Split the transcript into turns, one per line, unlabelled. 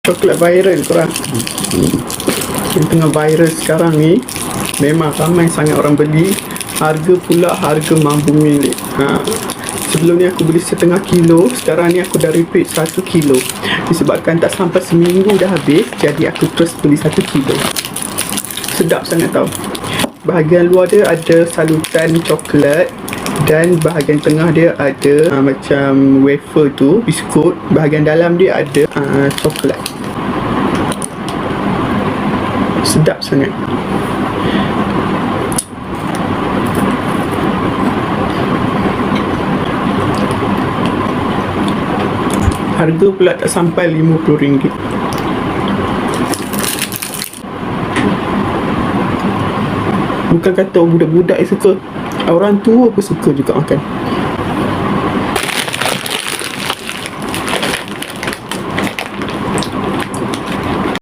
Coklat viral korang. Yang tengah viral sekarang ni, memang ramai sangat orang beli. Harga pula harga mampu milik. Sebelum ni aku beli setengah kilo, sekarang ni aku dah repeat 1 kilo. Disebabkan tak sampai seminggu dah habis, jadi aku terus beli 1 kilo. Sedap sangat tau. Bahagian luar dia ada salutan coklat, dan bahagian tengah dia ada macam wafer tu, biskut. Bahagian dalam dia ada coklat. Sedap sangat. Harga pula tak sampai RM50. Bukan kata budak-budak yang suka, orang tua pun suka juga makan.